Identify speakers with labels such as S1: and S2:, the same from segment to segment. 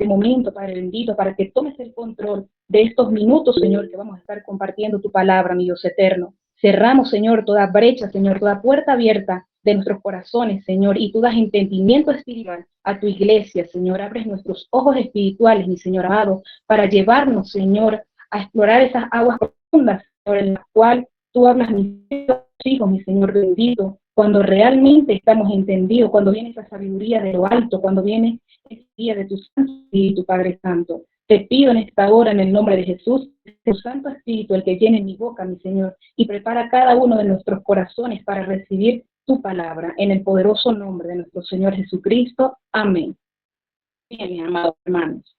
S1: este momento, Padre bendito, para que tomes el control de estos minutos, Señor, que vamos a estar compartiendo tu palabra, mi Dios eterno. Cerramos, Señor, toda brecha, Señor, toda puerta abierta de nuestros corazones, Señor, y tú das entendimiento espiritual a tu iglesia, Señor. Abres nuestros ojos espirituales, mi Señor amado, para llevarnos, Señor, a explorar esas aguas profundas, Señor, en las cuales tú hablas, mis hijos, mi Señor bendito, cuando realmente estamos entendidos, cuando viene esa sabiduría de lo alto, cuando viene ese día de tu Santo Espíritu, Padre Santo. Te pido en esta hora, en el nombre de Jesús, tu Santo Espíritu, el que llene mi boca, mi Señor, y prepara cada uno de nuestros corazones para recibir tu palabra, en el poderoso nombre de nuestro Señor Jesucristo. Amén. Bien, mis amados hermanos.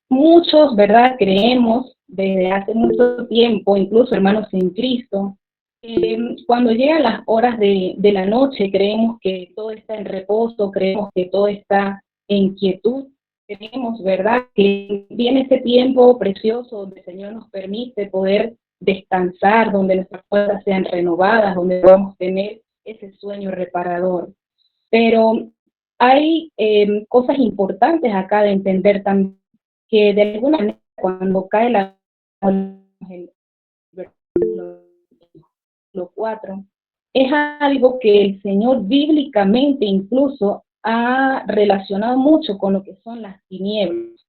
S1: Muchos, ¿verdad?, creemos desde hace mucho tiempo, incluso hermanos en Cristo, cuando llegan las horas de la noche, creemos que todo está en reposo, creemos que todo está en quietud, creemos, ¿verdad?, que viene ese tiempo precioso donde el Señor nos permite poder descansar, donde nuestras fuerzas sean renovadas, donde podamos tener ese sueño reparador. Pero hay cosas importantes acá de entender también, que de alguna manera cuando cae la el versículo 4, es algo que el Señor bíblicamente incluso ha relacionado mucho con lo que son las tinieblas.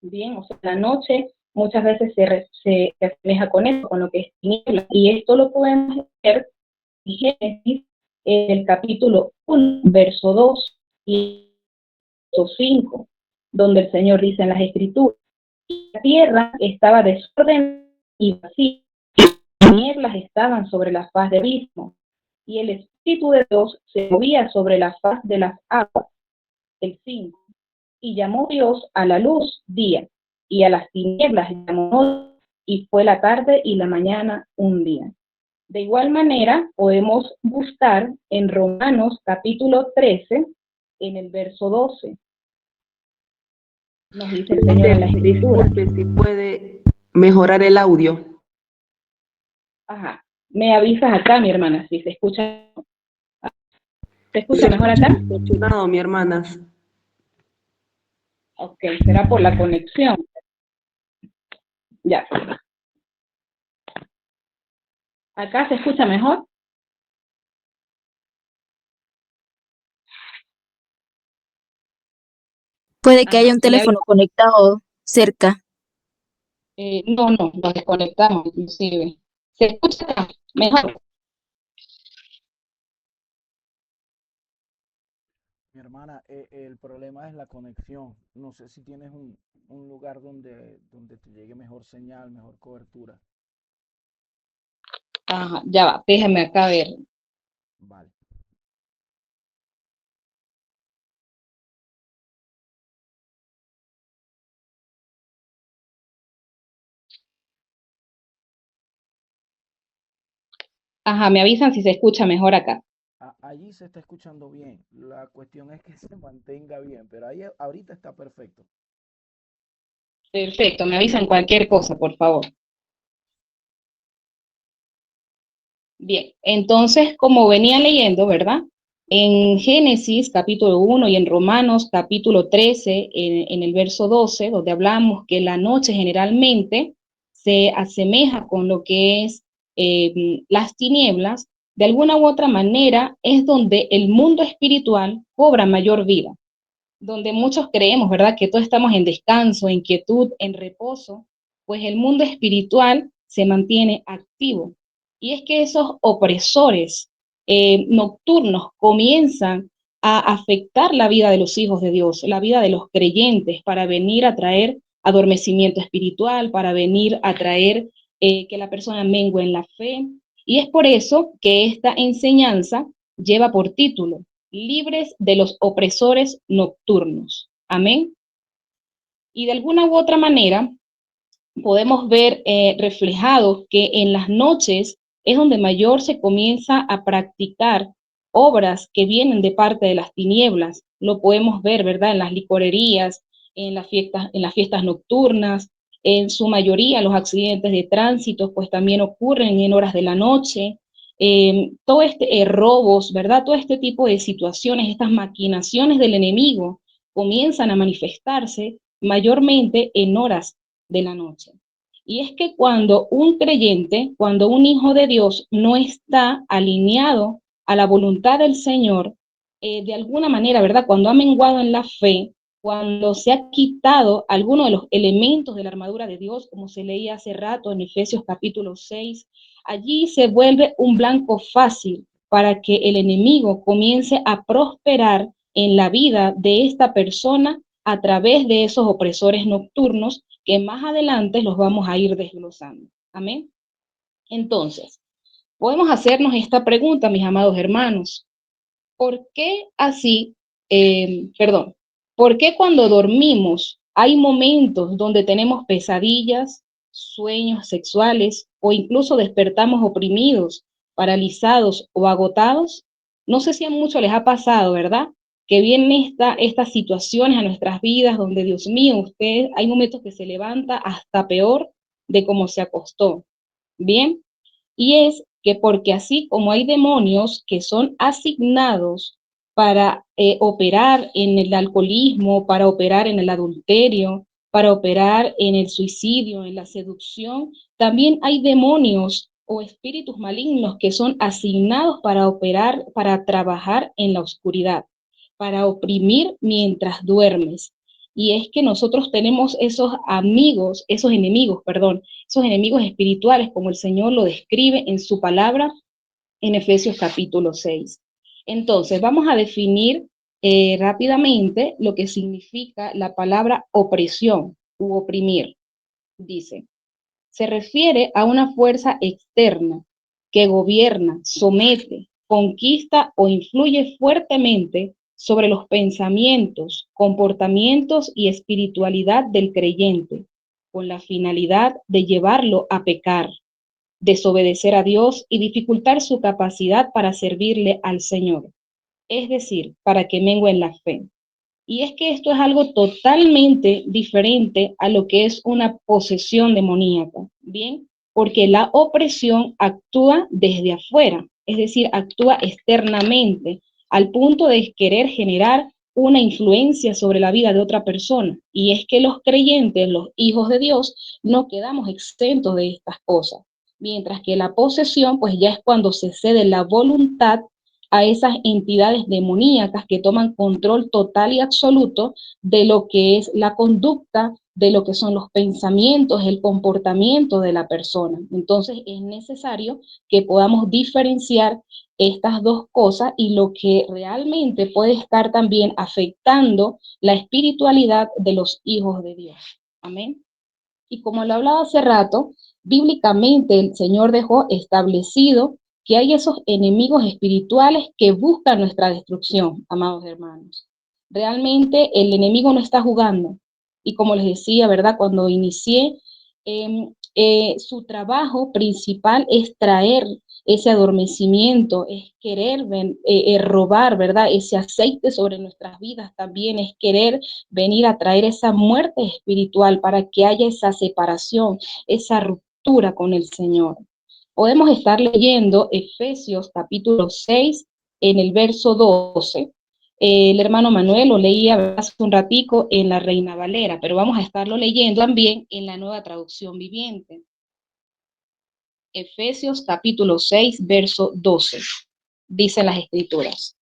S1: Bien, o sea, la noche muchas veces se asemeja con eso, con lo que es tinieblas, y esto lo podemos ver en Génesis, el capítulo 1, verso 2 y verso 5, donde el Señor dice en las Escrituras: la tierra estaba desordenada y vacía, las tinieblas estaban sobre la faz del abismo, y el Espíritu de Dios se movía sobre la faz de las aguas. El 5. Y llamó Dios a la luz día, y a las tinieblas llamó noche, y fue la tarde y la mañana un día. De igual manera, podemos buscar en Romanos capítulo 13, en el verso 12. Nos dice el Señor en la Escritura.
S2: Disculpe, si puede mejorar el audio.
S1: Ajá. Me avisas acá, mi hermana, si se escucha. ¿Se escucha mejor acá?
S2: No, mi hermana.
S1: Ok, será por la conexión. Ya. ¿Acá se escucha mejor?
S3: Puede que haya un teléfono conectado cerca.
S1: No, nos desconectamos inclusive. ¿Se escucha mejor?
S4: Mi hermana, el problema es la conexión. No sé si tienes un lugar donde te llegue mejor señal, mejor cobertura.
S1: Ajá, ya va, déjame acá ver.
S4: Vale.
S1: Ajá, me avisan si se escucha mejor acá.
S4: Allí se está escuchando bien. La cuestión es que se mantenga bien, pero ahí ahorita está perfecto.
S1: Perfecto, me avisan cualquier cosa, por favor. Bien, entonces, como venía leyendo, ¿verdad? En Génesis capítulo 1 y en Romanos capítulo 13, en el verso 12, donde hablamos que la noche generalmente se asemeja con lo que es las tinieblas, de alguna u otra manera es donde el mundo espiritual cobra mayor vida, donde muchos creemos, ¿verdad?, que todos estamos en descanso, en quietud, en reposo, pues el mundo espiritual se mantiene activo. Y es que esos opresores nocturnos comienzan a afectar la vida de los hijos de Dios, la vida de los creyentes, para venir a traer adormecimiento espiritual, para venir a traer que la persona mengue en la fe. Y es por eso que esta enseñanza lleva por título: libres de los opresores nocturnos. Amén. Y de alguna u otra manera podemos ver reflejado que en las noches es donde mayor se comienza a practicar obras que vienen de parte de las tinieblas. Lo podemos ver, ¿verdad?, en las licorerías, en las fiestas nocturnas. En su mayoría los accidentes de tránsito pues también ocurren en horas de la noche. Robos, ¿verdad? Todo este tipo de situaciones, estas maquinaciones del enemigo comienzan a manifestarse mayormente en horas de la noche. Y es que cuando un creyente, cuando un hijo de Dios no está alineado a la voluntad del Señor, de alguna manera, ¿verdad? Cuando ha menguado en la fe, cuando se ha quitado alguno de los elementos de la armadura de Dios, como se leía hace rato en Efesios capítulo 6, allí se vuelve un blanco fácil para que el enemigo comience a prosperar en la vida de esta persona a través de esos opresores nocturnos que más adelante los vamos a ir desglosando. Amén. Entonces, podemos hacernos esta pregunta, mis amados hermanos. ¿Por qué así, por qué cuando dormimos hay momentos donde tenemos pesadillas, sueños sexuales o incluso despertamos oprimidos, paralizados o agotados? No sé si a muchos les ha pasado, ¿verdad? Que vienen estas situaciones a nuestras vidas donde, Dios mío, usted, hay momentos que se levanta hasta peor de cómo se acostó. Bien, y es que porque así como hay demonios que son asignados para operar en el alcoholismo, para operar en el adulterio, para operar en el suicidio, en la seducción, también hay demonios o espíritus malignos que son asignados para operar, para trabajar en la oscuridad, para oprimir mientras duermes. Y es que nosotros tenemos esos amigos, esos enemigos, perdón, esos enemigos espirituales, como el Señor lo describe en su palabra en Efesios capítulo 6. Entonces, vamos a definir rápidamente lo que significa la palabra opresión u oprimir. Dice, se refiere a una fuerza externa que gobierna, somete, conquista o influye fuertemente sobre los pensamientos, comportamientos y espiritualidad del creyente, con la finalidad de llevarlo a pecar, desobedecer a Dios y dificultar su capacidad para servirle al Señor, es decir, para que mengue en la fe. Y es que esto es algo totalmente diferente a lo que es una posesión demoníaca, ¿bien? Porque la opresión actúa desde afuera, es decir, actúa externamente, al punto de querer generar una influencia sobre la vida de otra persona. Y es que los creyentes, los hijos de Dios, no quedamos exentos de estas cosas. Mientras que la posesión, pues ya es cuando se cede la voluntad a esas entidades demoníacas que toman control total y absoluto de lo que es la conducta, de lo que son los pensamientos, el comportamiento de la persona. Entonces es necesario que podamos diferenciar estas dos cosas y lo que realmente puede estar también afectando la espiritualidad de los hijos de Dios. Amén. Y como lo hablaba hace rato, bíblicamente el Señor dejó establecido que hay esos enemigos espirituales que buscan nuestra destrucción, amados hermanos. Realmente el enemigo no está jugando. Y como les decía, ¿verdad? Cuando inicié, su trabajo principal es traer ese adormecimiento, es querer robar, ¿verdad? Ese aceite sobre nuestras vidas también, es querer venir a traer esa muerte espiritual para que haya esa separación, esa ruptura con el Señor. Podemos estar leyendo Efesios capítulo 6 en el verso 12. El hermano Manuel lo leía hace un ratico en la Reina Valera, pero vamos a estarlo leyendo también en la Nueva Traducción Viviente. Efesios capítulo 6, verso 12. Dicen las Escrituras.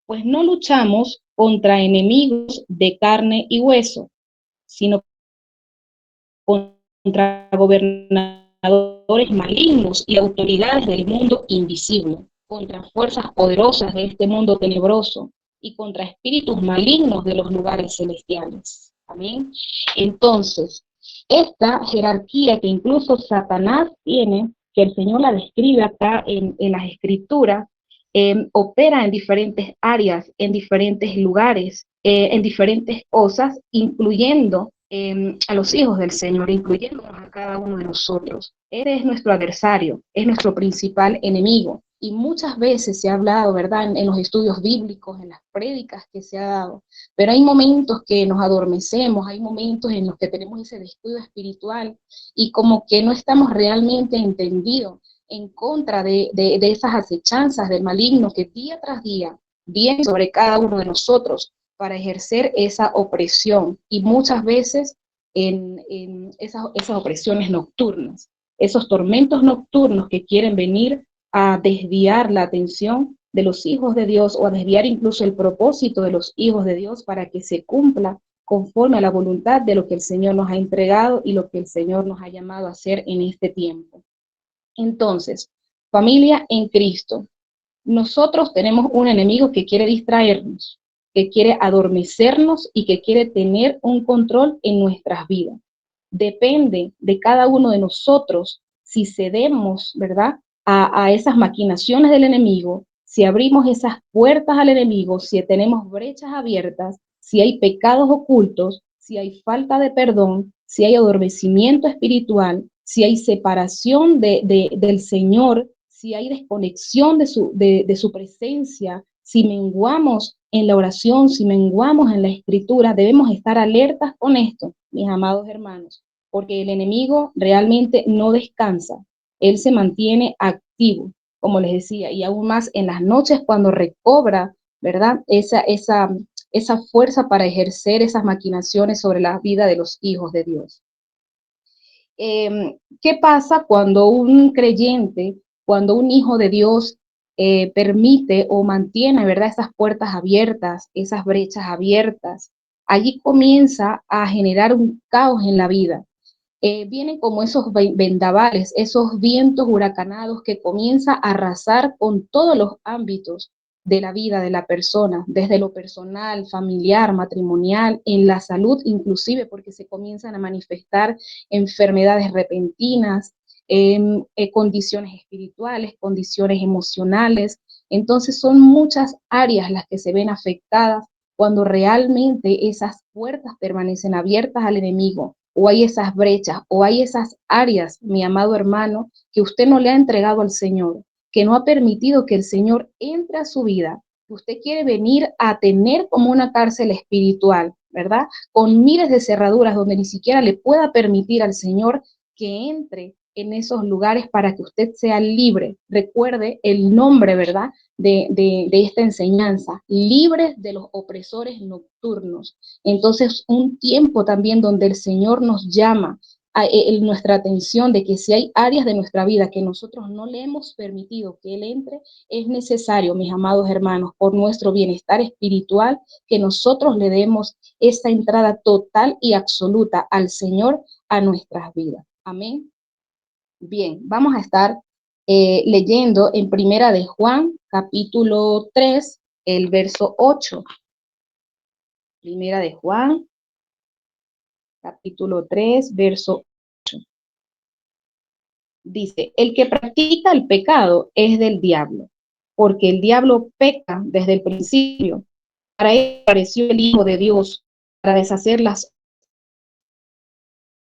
S1: Pues no luchamos contra enemigos de carne y hueso, sino contra gobernadores malignos y autoridades del mundo invisible, contra fuerzas poderosas de este mundo tenebroso y contra espíritus malignos de los lugares celestiales. Amén. Entonces, esta jerarquía que incluso Satanás tiene, que el Señor la describe acá en las Escrituras, opera en diferentes áreas, en diferentes lugares, en diferentes cosas, incluyendo a los hijos del Señor, incluyéndonos a cada uno de nosotros. Él es nuestro adversario, es nuestro principal enemigo. Y muchas veces se ha hablado, ¿verdad?, en los estudios bíblicos, en las prédicas que se ha dado, pero hay momentos que nos adormecemos, hay momentos en los que tenemos ese descuido espiritual y como que no estamos realmente entendidos en contra de esas acechanzas del maligno que día tras día vienen sobre cada uno de nosotros para ejercer esa opresión y muchas veces en esas opresiones nocturnas, esos tormentos nocturnos que quieren venir a desviar la atención de los hijos de Dios o a desviar incluso el propósito de los hijos de Dios para que se cumpla conforme a la voluntad de lo que el Señor nos ha entregado y lo que el Señor nos ha llamado a hacer en este tiempo. Entonces, familia en Cristo, nosotros tenemos un enemigo que quiere distraernos, que quiere adormecernos y que quiere tener un control en nuestras vidas. Depende de cada uno de nosotros si cedemos, ¿verdad?, a esas maquinaciones del enemigo, si abrimos esas puertas al enemigo, si tenemos brechas abiertas, si hay pecados ocultos, si hay falta de perdón, si hay adormecimiento espiritual, si hay separación del Señor, si hay desconexión de su presencia, si menguamos en la oración, si menguamos en la escritura, debemos estar alertas con esto, mis amados hermanos, porque el enemigo realmente no descansa, él se mantiene activo, como les decía, y aún más en las noches cuando recobra, ¿verdad?, esa fuerza para ejercer esas maquinaciones sobre la vida de los hijos de Dios. ¿Qué pasa cuando un creyente, cuando un hijo de Dios permite o mantiene, ¿verdad?, esas puertas abiertas, esas brechas abiertas? Allí comienza a generar un caos en la vida. Vienen como esos vendavales, esos vientos huracanados que comienzan a arrasar con todos los ámbitos de la vida de la persona, desde lo personal, familiar, matrimonial, en la salud inclusive, porque se comienzan a manifestar enfermedades repentinas, condiciones espirituales, condiciones emocionales. Entonces son muchas áreas las que se ven afectadas cuando realmente esas puertas permanecen abiertas al enemigo, o hay esas brechas, o hay esas áreas, mi amado hermano, que usted no le ha entregado al Señor, que no ha permitido que el Señor entre a su vida, que usted quiere venir a tener como una cárcel espiritual, ¿verdad?, con miles de cerraduras donde ni siquiera le pueda permitir al Señor que entre en esos lugares para que usted sea libre. Recuerde el nombre, ¿verdad?, de esta enseñanza, libres de los opresores nocturnos. Entonces, un tiempo también donde el Señor nos llama a nuestra atención de que si hay áreas de nuestra vida que nosotros no le hemos permitido que Él entre, es necesario, mis amados hermanos, por nuestro bienestar espiritual, que nosotros le demos esa entrada total y absoluta al Señor a nuestras vidas. Amén. Bien, vamos a estar leyendo en Primera de Juan, capítulo 3, el verso 8. Primera de Juan, capítulo 3, verso 8. Dice, el que practica el pecado es del diablo, porque el diablo peca desde el principio. Para él apareció el Hijo de Dios, para deshacer las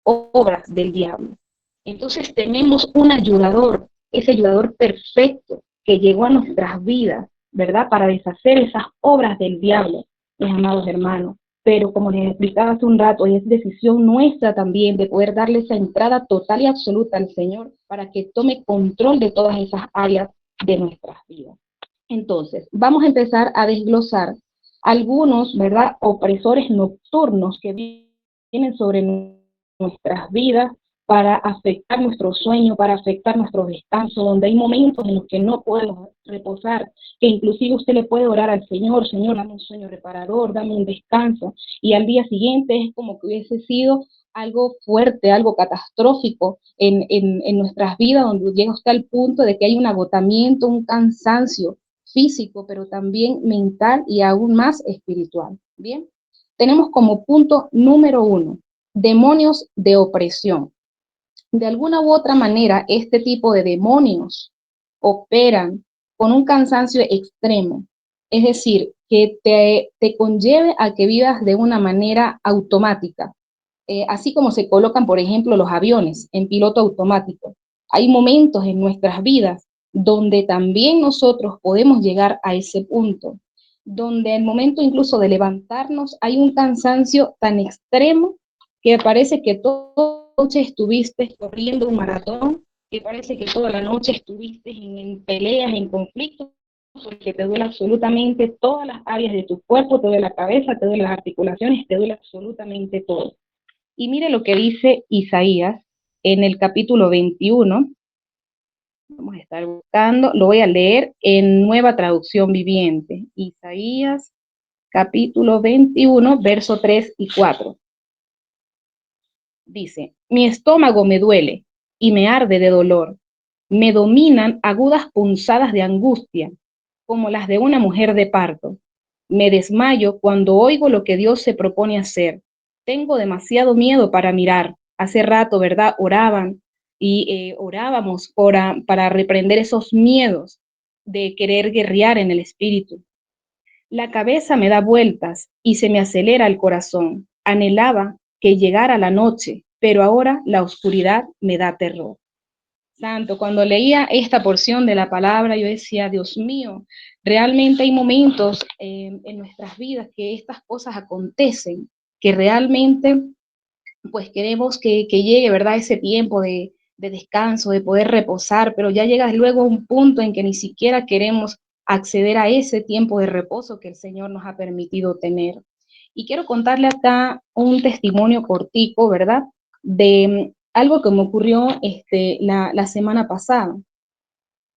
S1: obras del diablo. Entonces tenemos un ayudador, ese ayudador perfecto que llegó a nuestras vidas, ¿verdad?, para deshacer esas obras del diablo, mis amados hermanos. Pero como les explicaba hace un rato, es decisión nuestra también de poder darle esa entrada total y absoluta al Señor para que tome control de todas esas áreas de nuestras vidas. Entonces, vamos a empezar a desglosar algunos, ¿verdad?, opresores nocturnos que vienen sobre nuestras vidas para afectar nuestro sueño, para afectar nuestro descanso, donde hay momentos en los que no podemos reposar, que inclusive usted le puede orar al Señor, Señor, dame un sueño reparador, dame un descanso, y al día siguiente es como que hubiese sido algo fuerte, algo catastrófico en nuestras vidas, donde llega hasta el punto de que hay un agotamiento, un cansancio físico, pero también mental y aún más espiritual. Bien, tenemos como punto número 1, demonios de opresión. De alguna u otra manera, este tipo de demonios operan con un cansancio extremo, es decir, que te conlleve a que vivas de una manera automática, así como se colocan, por ejemplo, los aviones en piloto automático. Hay momentos en nuestras vidas donde también nosotros podemos llegar a ese punto, donde al momento incluso de levantarnos hay un cansancio tan extremo que parece que toda la noche estuviste corriendo un maratón, que parece que toda la noche estuviste en peleas, en conflictos, que te duele absolutamente todas las áreas de tu cuerpo, te duele la cabeza, te duele las articulaciones, te duele absolutamente todo. Y mire lo que dice Isaías en el capítulo 21. Vamos a estar buscando, lo voy a leer en Nueva Traducción Viviente. Isaías, capítulo 21, verso 3 y 4. Dice, mi estómago me duele y me arde de dolor. Me dominan agudas punzadas de angustia, como las de una mujer de parto. Me desmayo cuando oigo lo que Dios se propone hacer. Tengo demasiado miedo para mirar. Hace rato, ¿verdad? Orábamos para reprender esos miedos de querer guerrear en el espíritu. La cabeza me da vueltas y se me acelera el corazón. Anhelaba que llegara la noche, pero ahora la oscuridad me da terror. Santo, cuando leía esta porción de la palabra, yo decía, Dios mío, realmente hay momentos en nuestras vidas que estas cosas acontecen, que realmente pues queremos que llegue, ¿verdad? Ese tiempo de descanso, de poder reposar, pero ya llega luego un punto en que ni siquiera queremos acceder a ese tiempo de reposo que el Señor nos ha permitido tener. Y quiero contarle acá un testimonio cortico, ¿verdad? De algo que me ocurrió la semana pasada.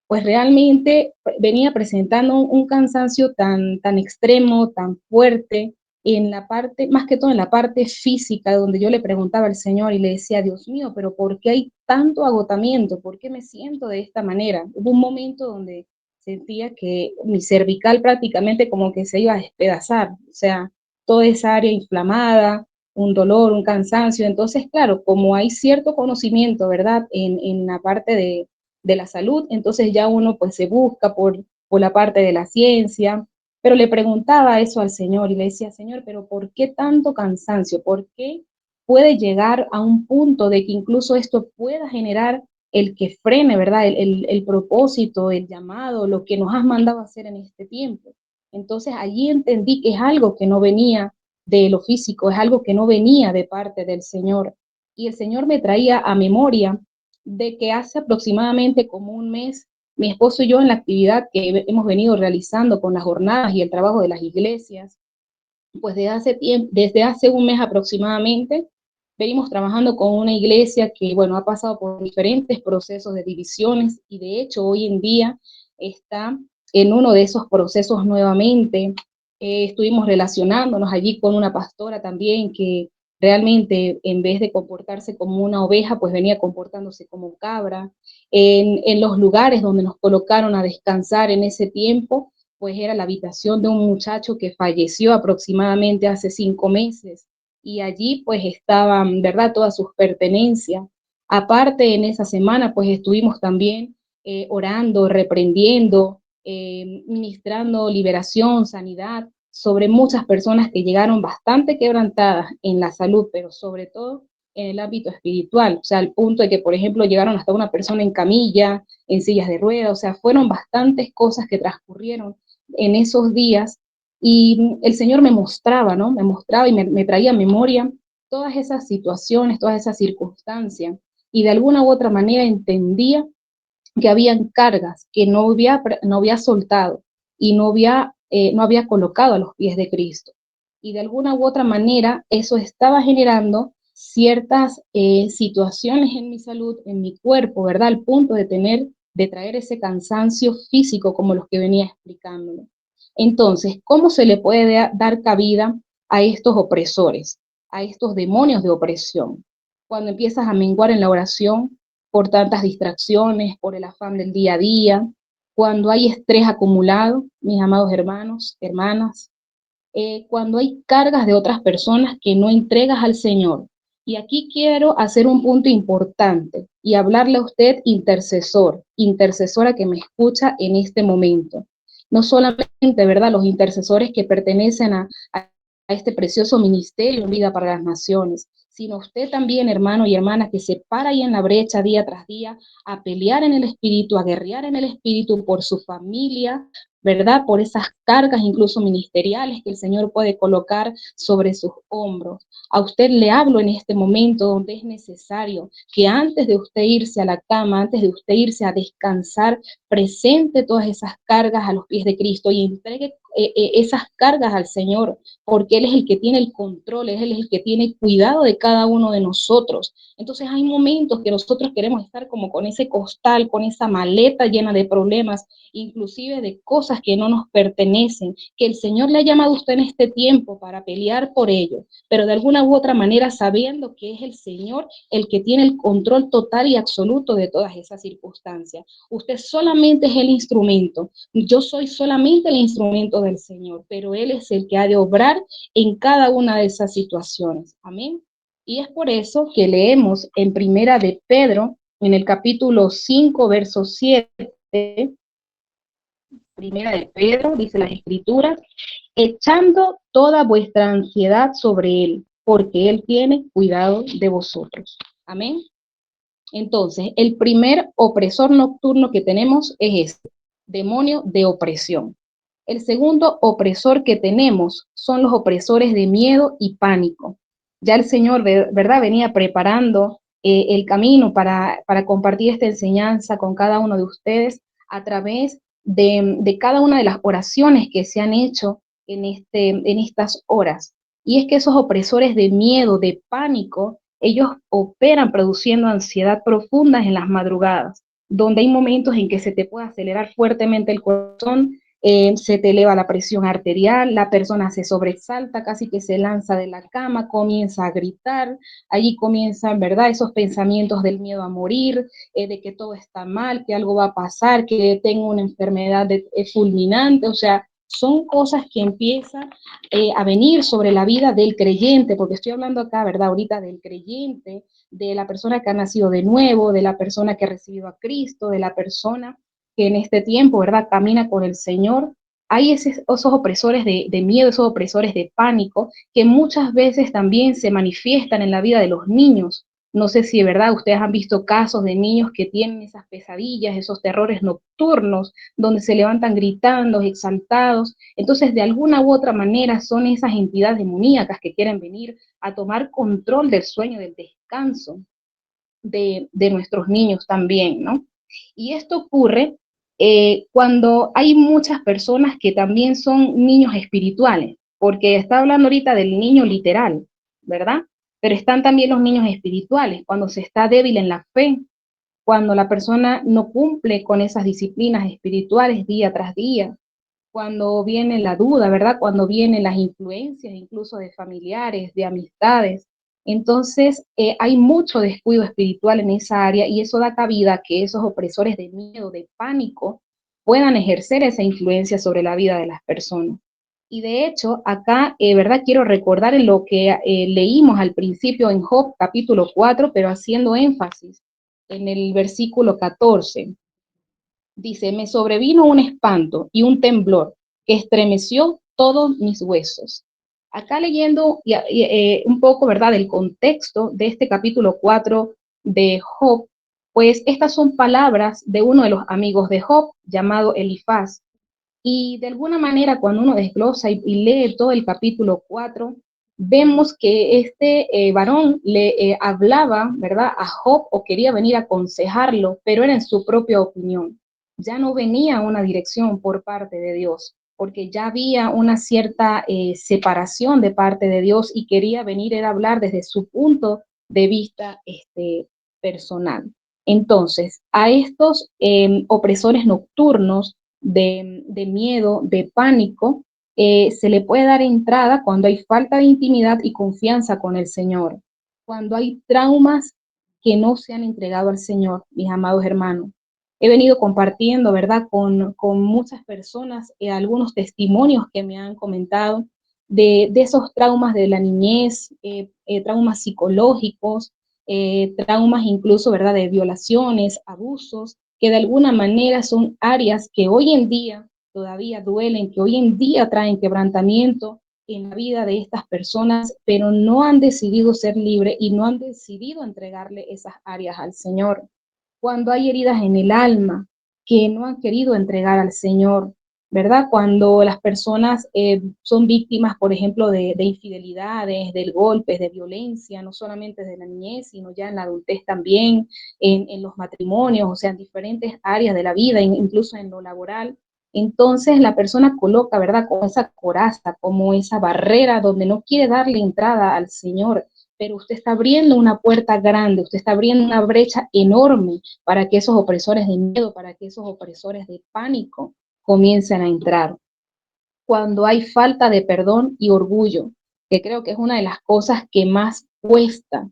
S1: Pues realmente venía presentando un cansancio tan extremo, tan fuerte, en la parte, más que todo en la parte física, donde yo le preguntaba al Señor y le decía, Dios mío, pero ¿por qué hay tanto agotamiento? ¿Por qué me siento de esta manera? Hubo un momento donde sentía que mi cervical prácticamente como que se iba a despedazar, o sea, toda esa área inflamada, un dolor, un cansancio. Entonces, claro, como hay cierto conocimiento, ¿verdad? En la parte de la salud, entonces ya uno pues se busca por la parte de la ciencia, pero le preguntaba eso al Señor y le decía, Señor, pero ¿por qué tanto cansancio? ¿Por qué puede llegar a un punto de que incluso esto pueda generar el que frene, ¿verdad? El propósito, el llamado, lo que nos has mandado a hacer en este tiempo. Entonces allí entendí que es algo que no venía de lo físico, es algo que no venía de parte del Señor. Y el Señor me traía a memoria de que hace aproximadamente como un mes, mi esposo y yo en la actividad que hemos venido realizando con las jornadas y el trabajo de las iglesias, pues desde hace un mes aproximadamente, venimos trabajando con una iglesia que, bueno, ha pasado por diferentes procesos de divisiones y de hecho hoy en día está en uno de esos procesos nuevamente. Estuvimos relacionándonos allí con una pastora también que realmente en vez de comportarse como una oveja, pues venía comportándose como cabra. En los lugares donde nos colocaron a descansar en ese tiempo, pues era la habitación de un muchacho que falleció aproximadamente hace 5 meses y allí pues estaban, ¿verdad?, todas sus pertenencias. Aparte, en esa semana pues estuvimos también orando, reprendiendo, ministrando liberación, sanidad sobre muchas personas que llegaron bastante quebrantadas en la salud, pero sobre todo en el ámbito espiritual, o sea, al punto de que, por ejemplo, llegaron hasta una persona en camilla, en sillas de ruedas, o sea, fueron bastantes cosas que transcurrieron en esos días y el Señor me mostraba, ¿no? Me mostraba y me traía a memoria todas esas situaciones, todas esas circunstancias y de alguna u otra manera entendía que habían cargas que no había soltado y no había colocado a los pies de Cristo. Y de alguna u otra manera eso estaba generando ciertas situaciones en mi salud, en mi cuerpo, ¿verdad? Al punto de traer ese cansancio físico como los que venía explicándome. Entonces, ¿cómo se le puede dar cabida a estos opresores, a estos demonios de opresión? Cuando empiezas a menguar en la oración por tantas distracciones, por el afán del día a día, cuando hay estrés acumulado, mis amados hermanos, hermanas, cuando hay cargas de otras personas que no entregas al Señor. Y aquí quiero hacer un punto importante y hablarle a usted, intercesor, intercesora que me escucha en este momento. No solamente, ¿verdad?, los intercesores que pertenecen a este precioso ministerio en Vida para las Naciones, sino usted también, hermano y hermana, que se para ahí en la brecha día tras día a pelear en el espíritu, a guerrear en el espíritu por su familia, ¿verdad? Por esas cargas incluso ministeriales que el Señor puede colocar sobre sus hombros. A usted le hablo en este momento donde es necesario que antes de usted irse a la cama, antes de usted irse a descansar, presente todas esas cargas a los pies de Cristo y entregue esas cargas al Señor, porque Él es el que tiene el control, Él es el que tiene cuidado de cada uno de nosotros. Entonces hay momentos que nosotros queremos estar como con ese costal, con esa maleta llena de problemas, inclusive de cosas que no nos pertenecen, que el Señor le ha llamado a usted en este tiempo para pelear por ello, pero de alguna u otra manera sabiendo que es el Señor el que tiene el control total y absoluto de todas esas circunstancias. Usted solamente es el instrumento, yo soy solamente el instrumento del Señor, pero Él es el que ha de obrar en cada una de esas situaciones. Amén. Y es por eso que leemos en Primera de Pedro, en el capítulo 5, verso 7, Primera de Pedro, dice las Escrituras, echando toda vuestra ansiedad sobre Él, porque Él tiene cuidado de vosotros. Amén. Entonces, el primer opresor nocturno que tenemos es este, demonio de opresión. El segundo opresor que tenemos son los opresores de miedo y pánico. Ya el Señor, ¿verdad?, venía preparando el camino para compartir esta enseñanza con cada uno de ustedes a través de cada una de las oraciones que se han hecho en estas horas. Y es que esos opresores de miedo, de pánico, ellos operan produciendo ansiedad profunda en las madrugadas, donde hay momentos en que se te puede acelerar fuertemente el corazón, se te eleva la presión arterial, la persona se sobresalta, casi que se lanza de la cama, comienza a gritar, allí comienzan, ¿verdad?, esos pensamientos del miedo a morir, de que todo está mal, que algo va a pasar, que tengo una enfermedad fulminante, o sea, son cosas que empiezan a venir sobre la vida del creyente, porque estoy hablando acá, ¿verdad?, ahorita del creyente, de la persona que ha nacido de nuevo, de la persona que ha recibido a Cristo, de la persona que en este tiempo, ¿verdad?, camina con el Señor. Hay esos opresores de miedo, esos opresores de pánico, que muchas veces también se manifiestan en la vida de los niños. No sé si, ¿verdad?, ustedes han visto casos de niños que tienen esas pesadillas, esos terrores nocturnos, donde se levantan gritando, exaltados. Entonces, de alguna u otra manera, son esas entidades demoníacas que quieren venir a tomar control del sueño, del descanso de nuestros niños también, ¿no? Y esto ocurre cuando hay muchas personas que también son niños espirituales, porque está hablando ahorita del niño literal, ¿verdad? Pero están también los niños espirituales, cuando se está débil en la fe, cuando la persona no cumple con esas disciplinas espirituales día tras día, cuando viene la duda, ¿verdad? Cuando vienen las influencias incluso de familiares, de amistades. Entonces, hay mucho descuido espiritual en esa área y eso da cabida a que esos opresores de miedo, de pánico, puedan ejercer esa influencia sobre la vida de las personas. Y de hecho, acá, ¿verdad? Quiero recordar en lo que leímos al principio en Job capítulo 4, pero haciendo énfasis en el versículo 14. Dice, me sobrevino un espanto y un temblor que estremeció todos mis huesos. Acá leyendo un poco, ¿verdad?, del contexto de este capítulo 4 de Job, pues estas son palabras de uno de los amigos de Job, llamado Elifaz. Y de alguna manera, cuando uno desglosa y lee todo el capítulo 4, vemos que este varón le hablaba, ¿verdad?, a Job o quería venir a aconsejarlo, pero era en su propia opinión. Ya no venía una dirección por parte de Dios, porque ya había una cierta separación de parte de Dios y quería venir a hablar desde su punto de vista personal. Entonces, a estos opresores nocturnos, de miedo, de pánico, se le puede dar entrada cuando hay falta de intimidad y confianza con el Señor, cuando hay traumas que no se han entregado al Señor, mis amados hermanos. He venido compartiendo, ¿verdad?, con muchas personas algunos testimonios que me han comentado de esos traumas de la niñez, traumas psicológicos, traumas incluso, ¿verdad?, de violaciones, abusos, que de alguna manera son áreas que hoy en día todavía duelen, que hoy en día traen quebrantamiento en la vida de estas personas, pero no han decidido ser libres y no han decidido entregarle esas áreas al Señor. Cuando hay heridas en el alma que no han querido entregar al Señor, ¿verdad? Cuando las personas son víctimas, por ejemplo, de infidelidades, de golpes, de violencia, no solamente desde la niñez, sino ya en la adultez también, en los matrimonios, o sea, en diferentes áreas de la vida, incluso en lo laboral. Entonces la persona coloca, ¿verdad?, como esa coraza, como esa barrera donde no quiere darle entrada al Señor, pero usted está abriendo una puerta grande, usted está abriendo una brecha enorme para que esos opresores de miedo, para que esos opresores de pánico comiencen a entrar. Cuando hay falta de perdón y orgullo, que creo que es una de las cosas que más cuesta,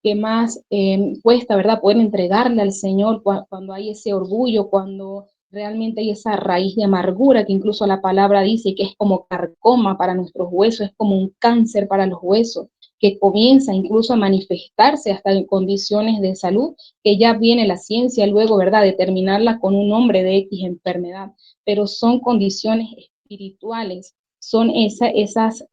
S1: ¿verdad?, poder entregarle al Señor cuando hay ese orgullo, cuando realmente hay esa raíz de amargura que incluso la palabra dice que es como carcoma para nuestros huesos, es como un cáncer para los huesos, que comienza incluso a manifestarse hasta en condiciones de salud, que ya viene la ciencia luego, ¿verdad?, determinarla con un nombre de X enfermedad, pero son condiciones espirituales, son esos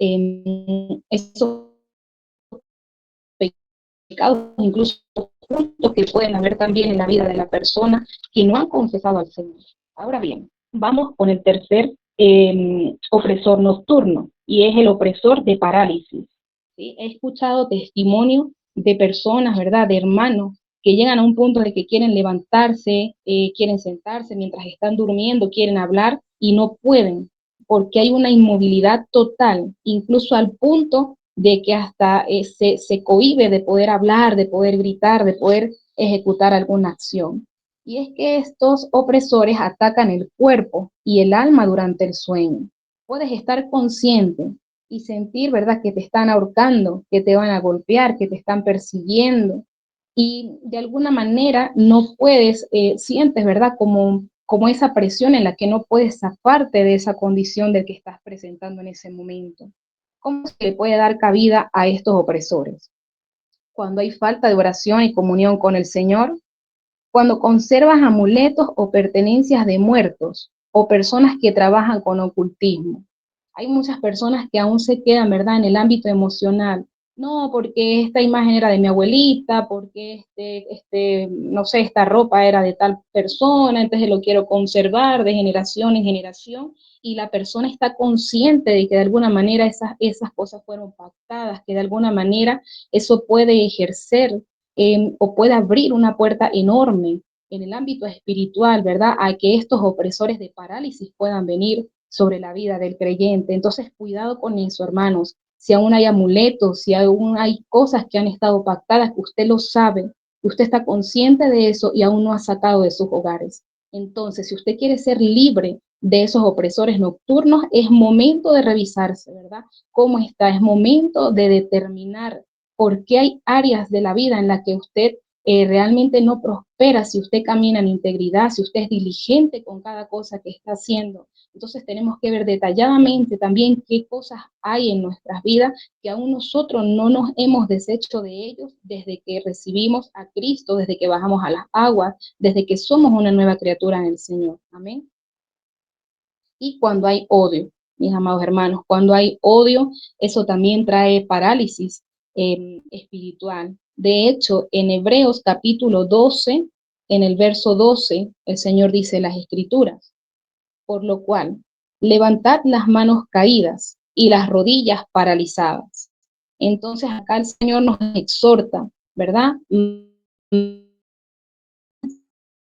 S1: pecados, incluso juntos que pueden haber también en la vida de la persona que no han confesado al Señor. Ahora bien, vamos con el tercer opresor nocturno, y es el opresor de parálisis. ¿Sí? He escuchado testimonios de personas, ¿verdad?, de hermanos, que llegan a un punto de que quieren levantarse, quieren sentarse mientras están durmiendo, quieren hablar y no pueden, porque hay una inmovilidad total, incluso al punto de que hasta se cohíbe de poder hablar, de poder gritar, de poder ejecutar alguna acción. Y es que estos opresores atacan el cuerpo y el alma durante el sueño. Puedes estar consciente y sentir, ¿verdad?, que te están ahorcando, que te van a golpear, que te están persiguiendo. Y de alguna manera no puedes, sientes, ¿verdad?, como esa presión en la que no puedes zafarte de esa condición del que estás presentando en ese momento. ¿Cómo se le puede dar cabida a estos opresores? Cuando hay falta de oración y comunión con el Señor, cuando conservas amuletos o pertenencias de muertos o personas que trabajan con ocultismo. Hay muchas personas que aún se quedan, ¿verdad?, en el ámbito emocional. No, porque esta imagen era de mi abuelita, porque no sé, esta ropa era de tal persona, entonces lo quiero conservar de generación en generación, y la persona está consciente de que de alguna manera esas cosas fueron pactadas, que de alguna manera eso puede ejercer o puede abrir una puerta enorme en el ámbito espiritual, ¿verdad?, a que estos opresores de parálisis puedan venir sobre la vida del creyente. Entonces, cuidado con eso, hermanos. Si aún hay amuletos, si aún hay cosas que han estado pactadas, que usted lo sabe, que usted está consciente de eso y aún no ha sacado de sus hogares. Entonces, si usted quiere ser libre de esos opresores nocturnos, es momento de revisarse, ¿verdad? ¿Cómo está? Es momento de determinar por qué hay áreas de la vida en las que usted realmente no prospera, si usted camina en integridad, si usted es diligente con cada cosa que está haciendo. Entonces tenemos que ver detalladamente también qué cosas hay en nuestras vidas que aún nosotros no nos hemos deshecho de ellos desde que recibimos a Cristo, desde que bajamos a las aguas, desde que somos una nueva criatura en el Señor. Amén. Y cuando hay odio, mis amados hermanos, cuando hay odio, eso también trae parálisis espiritual. De hecho, en Hebreos capítulo 12, en el verso 12, el Señor dice las Escrituras: por lo cual, levantad las manos caídas y las rodillas paralizadas. Entonces acá el Señor nos exhorta, ¿verdad?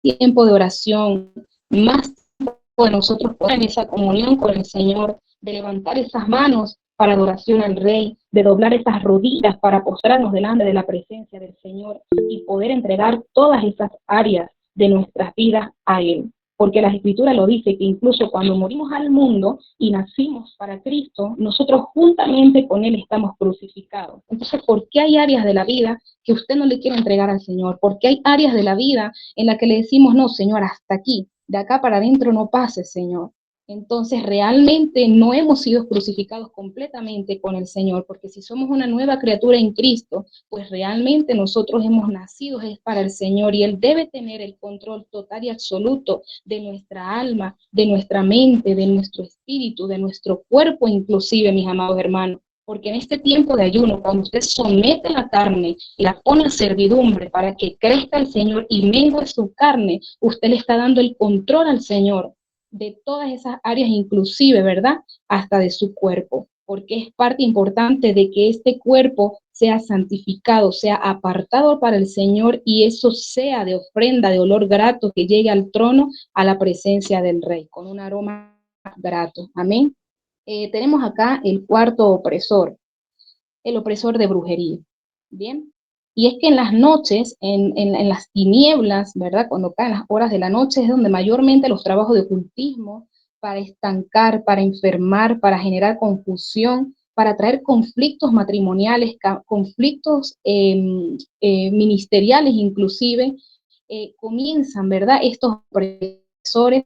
S1: Tiempo de oración, más tiempo de nosotros poner en esa comunión con el Señor, de levantar esas manos para adoración al Rey, de doblar esas rodillas para postrarnos delante de la presencia del Señor y poder entregar todas esas áreas de nuestras vidas a Él. Porque la Escritura lo dice, que incluso cuando morimos al mundo y nacimos para Cristo, nosotros juntamente con Él estamos crucificados. Entonces, ¿por qué hay áreas de la vida que usted no le quiere entregar al Señor? ¿Por qué hay áreas de la vida en las que le decimos, no, Señor, hasta aquí, de acá para adentro no pase, Señor? Entonces realmente no hemos sido crucificados completamente con el Señor, porque si somos una nueva criatura en Cristo, pues realmente nosotros hemos nacido es para el Señor y Él debe tener el control total y absoluto de nuestra alma, de nuestra mente, de nuestro espíritu, de nuestro cuerpo inclusive, mis amados hermanos. Porque en este tiempo de ayuno, cuando usted somete la carne y la pone a servidumbre para que crezca el Señor y mengue su carne, usted le está dando el control al Señor. de todas esas áreas, inclusive, ¿verdad? Hasta de su cuerpo, porque es parte importante de que este cuerpo sea santificado, sea apartado para el Señor y eso sea de ofrenda, de olor grato que llegue al trono, a la presencia del Rey, con un aroma grato. Amén. Tenemos acá el cuarto opresor, el opresor de brujería. Bien. Y es que en las noches, en las tinieblas, ¿verdad? Cuando caen las horas de la noche es donde mayormente los trabajos de ocultismo para estancar, para enfermar, para generar confusión, para traer conflictos matrimoniales, conflictos ministeriales inclusive, comienzan, ¿verdad? Estos opresores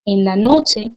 S1: en la noche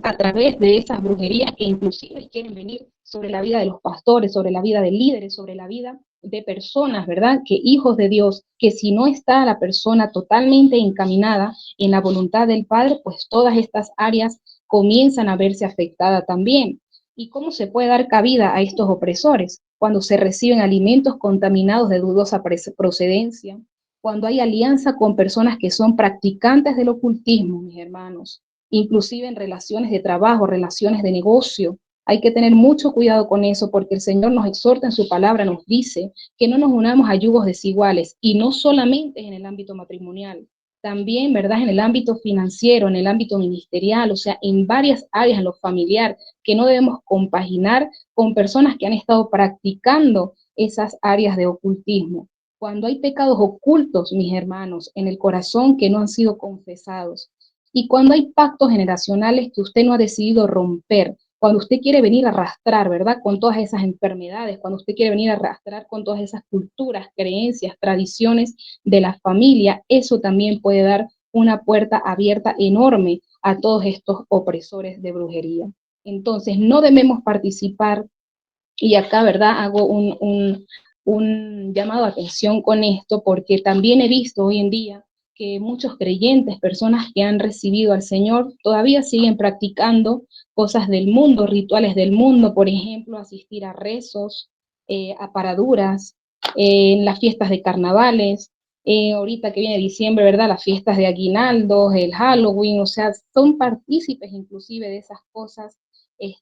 S1: a través de esas brujerías que inclusive quieren venir sobre la vida de los pastores, sobre la vida de líderes, sobre la vida de personas, ¿verdad? Que hijos de Dios, que si no está la persona totalmente encaminada en la voluntad del Padre, pues todas estas áreas comienzan a verse afectadas también. ¿Y cómo se puede dar cabida a estos opresores? Cuando se reciben alimentos contaminados de dudosa procedencia, cuando hay alianza con personas que son practicantes del ocultismo, mis hermanos, inclusive en relaciones de trabajo, relaciones de negocio. Hay que tener mucho cuidado con eso porque el Señor nos exhorta en su palabra, nos dice que no nos unamos a yugos desiguales y no solamente en el ámbito matrimonial, también, ¿verdad? En el ámbito financiero, en el ámbito ministerial, o sea, en varias áreas, en lo familiar, que no debemos compaginar con personas que han estado practicando esas áreas de ocultismo. Cuando hay pecados ocultos, mis hermanos, en el corazón que no han sido confesados, y cuando hay pactos generacionales que usted no ha decidido romper, cuando usted quiere venir a arrastrar, ¿verdad? Con todas esas enfermedades, cuando usted quiere venir a arrastrar con todas esas culturas, creencias, tradiciones de la familia, eso también puede dar una puerta abierta enorme a todos estos opresores de brujería. Entonces, no debemos participar, y acá, ¿verdad? Hago un llamado a atención con esto, porque también he visto hoy en día que muchos creyentes, personas que han recibido al Señor, todavía siguen practicando cosas del mundo, rituales del mundo, por ejemplo, asistir a rezos, a paraduras, en las fiestas de carnavales, ahorita que viene diciembre, ¿verdad? Las fiestas de aguinaldos, el Halloween, o sea, son partícipes inclusive de esas cosas,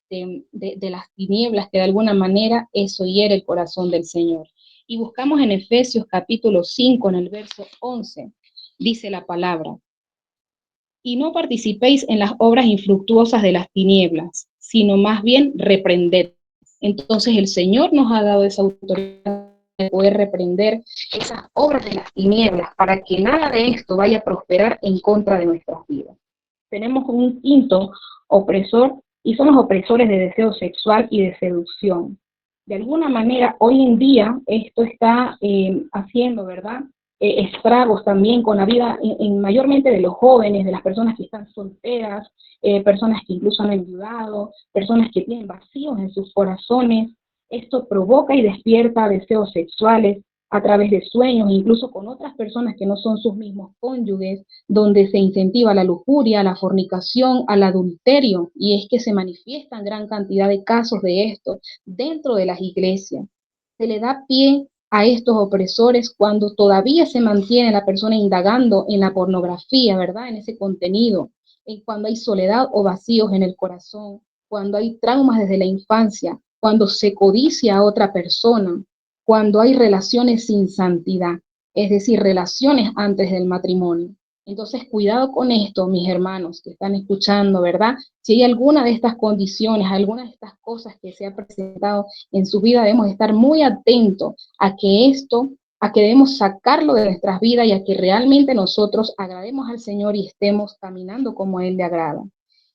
S1: de las tinieblas, que de alguna manera eso hiere el corazón del Señor. Y buscamos en Efesios capítulo 5, en el verso 11, dice la palabra: y no participéis en las obras infructuosas de las tinieblas, sino más bien reprended. Entonces el Señor nos ha dado esa autoridad de poder reprender esas obras de las tinieblas para que nada de esto vaya a prosperar en contra de nuestras vidas. Tenemos un quinto opresor y son los opresores de deseo sexual y de seducción. De alguna manera, hoy en día esto está haciendo, ¿verdad? Estragos también con la vida mayormente de los jóvenes, de las personas que están solteras, personas que incluso han enviudado, personas que tienen vacíos en sus corazones. Esto provoca y despierta deseos sexuales a través de sueños, incluso con otras personas que no son sus mismos cónyuges, donde se incentiva la lujuria, la fornicación, al adulterio, y es que se manifiestan gran cantidad de casos de esto dentro de las iglesias. Se le da pie a estos opresores cuando todavía se mantiene la persona indagando en la pornografía, ¿verdad? En ese contenido, cuando hay soledad o vacíos en el corazón, cuando hay traumas desde la infancia, cuando se codicia a otra persona, cuando hay relaciones sin santidad, es decir, relaciones antes del matrimonio. Entonces, cuidado con esto, mis hermanos que están escuchando, ¿verdad? Si hay alguna de estas condiciones, alguna de estas cosas que se ha presentado en su vida, debemos estar muy atentos a que debemos sacarlo de nuestras vidas y a que realmente nosotros agrademos al Señor y estemos caminando como a Él le agrada.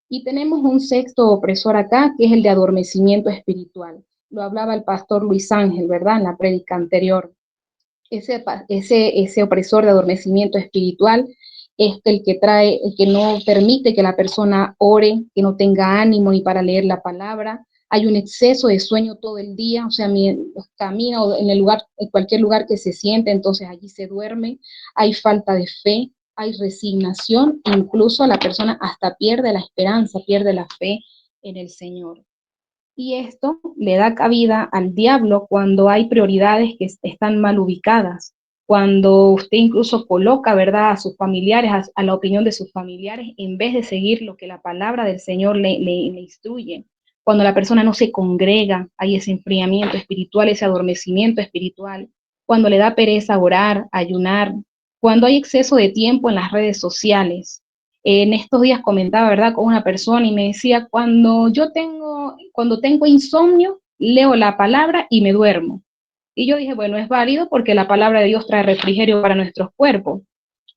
S1: Y tenemos un sexto opresor acá, que es el de adormecimiento espiritual. Lo hablaba el pastor Luis Ángel, ¿verdad? En la prédica anterior. Ese opresor de adormecimiento espiritual es el que no permite que la persona ore, que no tenga ánimo ni para leer la palabra. Hay un exceso de sueño todo el día, o sea, camina en cualquier lugar que se siente, entonces allí se duerme. Hay falta de fe, hay resignación, incluso la persona hasta pierde la esperanza, pierde la fe en el Señor. Y esto le da cabida al diablo cuando hay prioridades que están mal ubicadas, cuando usted incluso coloca, ¿verdad?, a sus familiares, a la opinión de sus familiares, en vez de seguir lo que la palabra del Señor le instruye. Cuando la persona no se congrega, hay ese enfriamiento espiritual, ese adormecimiento espiritual. Cuando le da pereza orar, ayunar, cuando hay exceso de tiempo en las redes sociales. En estos días comentaba, ¿verdad?, con una persona y me decía, cuando tengo insomnio, leo la palabra y me duermo. Y yo dije, bueno, es válido porque la palabra de Dios trae refrigerio para nuestros cuerpos.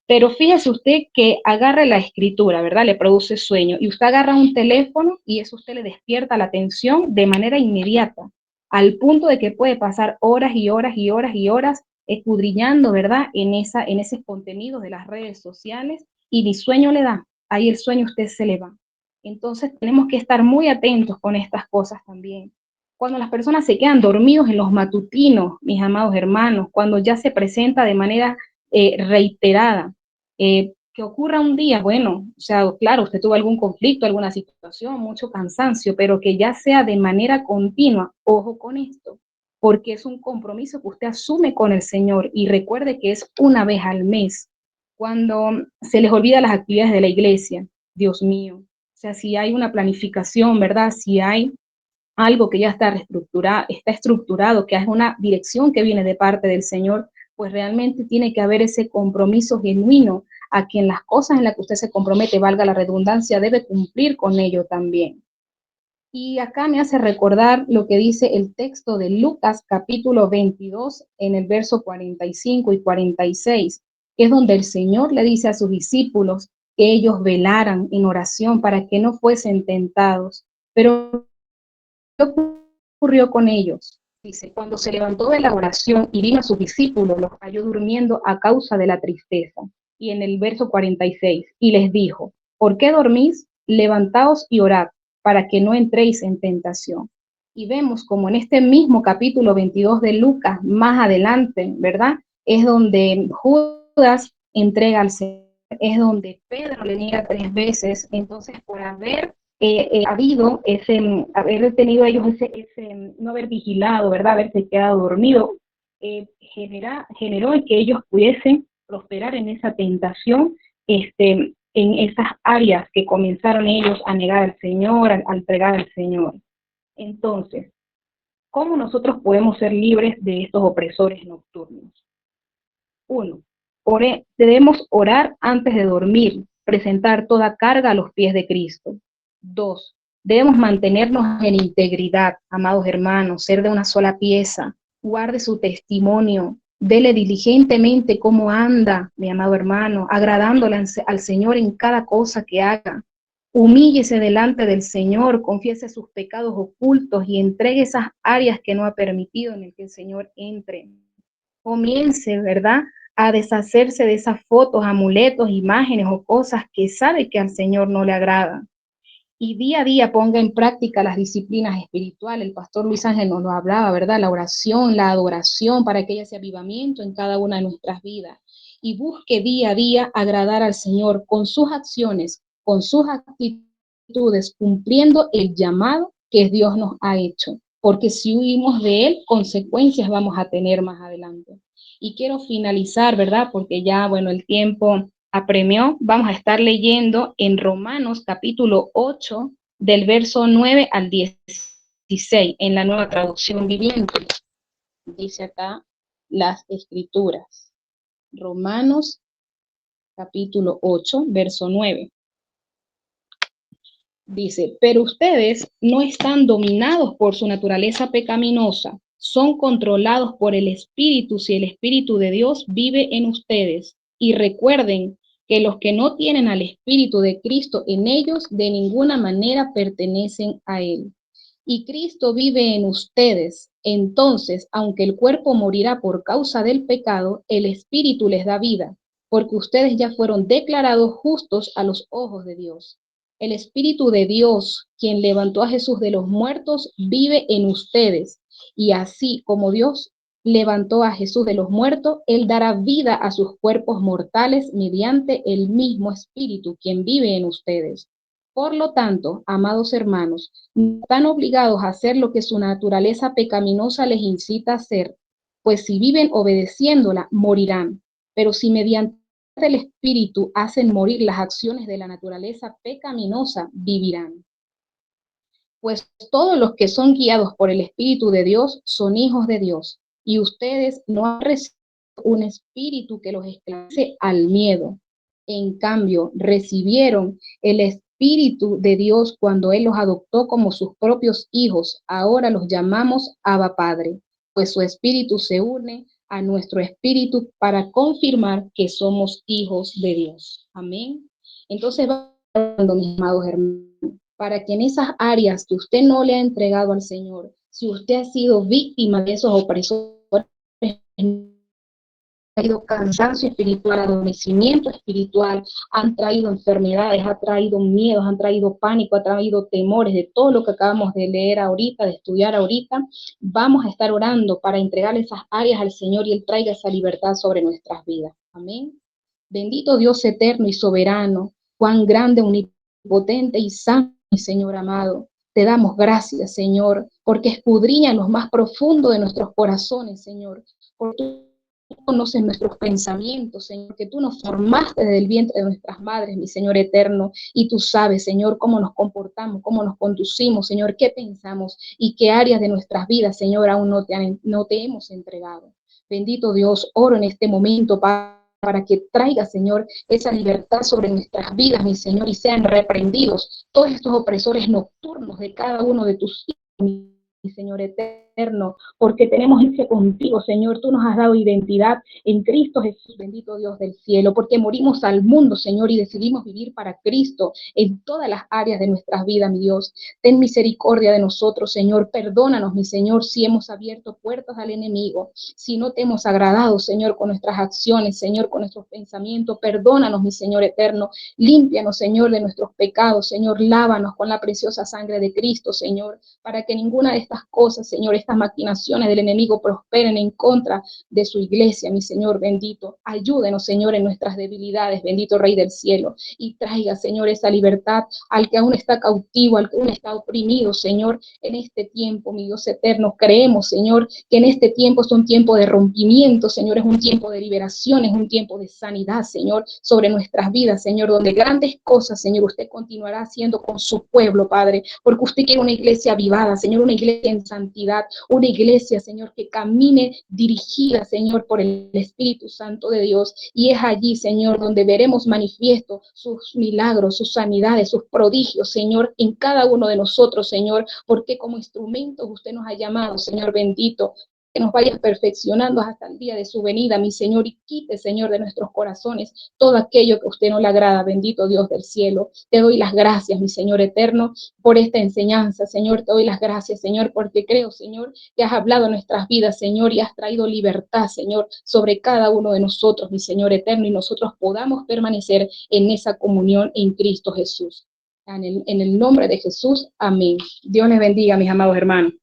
S1: Pero fíjese usted que agarre la escritura, ¿verdad? Le produce sueño. Y usted agarra un teléfono y eso usted le despierta la atención de manera inmediata, al punto de que puede pasar horas y horas y horas y horas escudriñando, ¿verdad? En esos contenidos de las redes sociales y ni sueño le da. Ahí el sueño usted se le va. Entonces tenemos que estar muy atentos con estas cosas también. Cuando las personas se quedan dormidos en los matutinos, mis amados hermanos, cuando ya se presenta de manera reiterada, que ocurra un día, bueno, o sea, claro, usted tuvo algún conflicto, alguna situación, mucho cansancio, pero que ya sea de manera continua, ojo con esto, porque es un compromiso que usted asume con el Señor y recuerde que es una vez al mes, cuando se les olvida las actividades de la iglesia, Dios mío, o sea, si hay una planificación, ¿verdad? Si hay algo que ya está estructurado, que es una dirección que viene de parte del Señor, pues realmente tiene que haber ese compromiso genuino a quien las cosas en las que usted se compromete, valga la redundancia, debe cumplir con ello también. Y acá me hace recordar lo que dice el texto de Lucas capítulo 22 en el verso 45 y 46, que es donde el Señor le dice a sus discípulos que ellos velaran en oración para que no fuesen tentados. Pero ¿qué ocurrió con ellos? Dice, cuando se levantó de la oración y vino a sus discípulos, los halló durmiendo a causa de la tristeza. Y en el verso 46, y les dijo, ¿por qué dormís? Levantaos y orad, para que no entréis en tentación. Y vemos como en este mismo capítulo 22 de Lucas, más adelante, ¿verdad? Es donde Judas entrega al Señor, es donde Pedro le niega 3 veces. Entonces, por haber tenido ellos no haber vigilado, ¿verdad? Haberse quedado dormido, generó en que ellos pudiesen prosperar en esa tentación, en esas áreas que comenzaron ellos a negar al Señor, al pregar al Señor. Entonces, ¿cómo nosotros podemos ser libres de estos opresores nocturnos? 1. Debemos orar antes de dormir, presentar toda carga a los pies de Cristo. 2. Debemos mantenernos en integridad, amados hermanos, ser de una sola pieza. Guarde su testimonio, vele diligentemente cómo anda, mi amado hermano, agradándole al Señor en cada cosa que haga. Humíllese delante del Señor, confiese sus pecados ocultos y entregue esas áreas que no ha permitido en el que el Señor entre. Comience, ¿verdad?, a deshacerse de esas fotos, amuletos, imágenes o cosas que sabe que al Señor no le agradan. Y día a día ponga en práctica las disciplinas espirituales. El pastor Luis Ángel nos lo hablaba, ¿verdad? La oración, la adoración, para que haya ese avivamiento en cada una de nuestras vidas. Y busque día a día agradar al Señor con sus acciones, con sus actitudes, cumpliendo el llamado que Dios nos ha hecho. Porque si huimos de Él, consecuencias vamos a tener más adelante. Y quiero finalizar, ¿verdad? Porque ya, bueno, el tiempo apremió. Vamos a estar leyendo en Romanos capítulo 8, del verso 9 al 16, en la Nueva Traducción Viviente. Dice acá las Escrituras. Romanos capítulo 8, verso 9. Dice, pero ustedes no están dominados por su naturaleza pecaminosa, son controlados por el Espíritu si el Espíritu de Dios vive en ustedes. Y recuerden que los que no tienen al Espíritu de Cristo en ellos, de ninguna manera pertenecen a Él. Y Cristo vive en ustedes. Entonces, aunque el cuerpo morirá por causa del pecado, el Espíritu les da vida, porque ustedes ya fueron declarados justos a los ojos de Dios. El Espíritu de Dios, quien levantó a Jesús de los muertos, vive en ustedes. Y así como Dios levantó a Jesús de los muertos, Él dará vida a sus cuerpos mortales mediante el mismo Espíritu, quien vive en ustedes. Por lo tanto, amados hermanos, no están obligados a hacer lo que su naturaleza pecaminosa les incita a hacer. pues si viven obedeciéndola, morirán. Pero si mediante el Espíritu hacen morir las acciones de la naturaleza pecaminosa, vivirán. Pues todos los que son guiados por el Espíritu de Dios son hijos de Dios. Y ustedes no han recibido un espíritu que los esclavice al miedo. En cambio, recibieron el Espíritu de Dios cuando Él los adoptó como sus propios hijos. Ahora los llamamos Abba Padre, pues su Espíritu se une a nuestro espíritu para confirmar que somos hijos de Dios. Amén. Entonces, mis amados hermanos, para que en esas áreas que usted no le ha entregado al Señor, si usted ha sido víctima de esos opresores, ha traído cansancio espiritual, adormecimiento espiritual, han traído enfermedades, ha traído miedos, han traído pánico, ha traído temores de todo lo que acabamos de leer ahorita, de estudiar ahorita. Vamos a estar orando para entregarle esas áreas al Señor y Él traiga esa libertad sobre nuestras vidas. Amén. Bendito Dios eterno y soberano, cuán grande, omnipotente y santo, mi Señor amado. Te damos gracias, Señor, porque escudriña lo más profundo de nuestros corazones, Señor, porque tú conoces nuestros pensamientos, Señor, que tú nos formaste desde el vientre de nuestras madres, mi Señor eterno, y tú sabes, Señor, cómo nos comportamos, cómo nos conducimos, Señor, qué pensamos y qué áreas de nuestras vidas, Señor, aún no te hemos entregado. Bendito Dios, oro en este momento para que traiga, Señor, esa libertad sobre nuestras vidas, mi Señor, y sean reprendidos todos estos opresores nocturnos de cada uno de tus hijos, mi Señor eterno, porque tenemos ese contigo, Señor. Tú nos has dado identidad en Cristo Jesús, bendito Dios del cielo, porque morimos al mundo, Señor, y decidimos vivir para Cristo en todas las áreas de nuestras vidas, mi Dios. Ten misericordia de nosotros, Señor. Perdónanos, mi Señor, si hemos abierto puertas al enemigo, si no te hemos agradado, Señor, con nuestras acciones, Señor, con nuestros pensamientos. Perdónanos, mi Señor eterno. Límpianos, Señor, de nuestros pecados, Señor. Lávanos con la preciosa sangre de Cristo, Señor, para que ninguna de estas cosas, Señor, estas maquinaciones del enemigo prosperen en contra de su iglesia, mi Señor bendito. Ayúdenos, Señor, en nuestras debilidades, bendito Rey del cielo, y traiga, Señor, esa libertad al que aún está cautivo, al que aún está oprimido, Señor, en este tiempo, mi Dios eterno. Creemos, Señor, que en este tiempo es un tiempo de rompimiento, Señor, es un tiempo de liberación, es un tiempo de sanidad, Señor, sobre nuestras vidas, Señor, donde grandes cosas, Señor, usted continuará haciendo con su pueblo, Padre, porque usted quiere una iglesia avivada, Señor, una iglesia en santidad, una iglesia, Señor, que camine dirigida, Señor, por el Espíritu Santo de Dios. Y es allí, Señor, donde veremos manifiesto sus milagros, sus sanidades, sus prodigios, Señor, en cada uno de nosotros, Señor, porque como instrumentos usted nos ha llamado, Señor bendito, que nos vayas perfeccionando hasta el día de su venida, mi Señor, y quite, Señor, de nuestros corazones todo aquello que a usted no le agrada, bendito Dios del cielo. Te doy las gracias, mi Señor eterno, por esta enseñanza, Señor. Te doy las gracias, Señor, porque creo, Señor, que has hablado en nuestras vidas, Señor, y has traído libertad, Señor, sobre cada uno de nosotros, mi Señor eterno, y nosotros podamos permanecer en esa comunión en Cristo Jesús. En el nombre de Jesús, amén. Dios les bendiga, mis amados hermanos.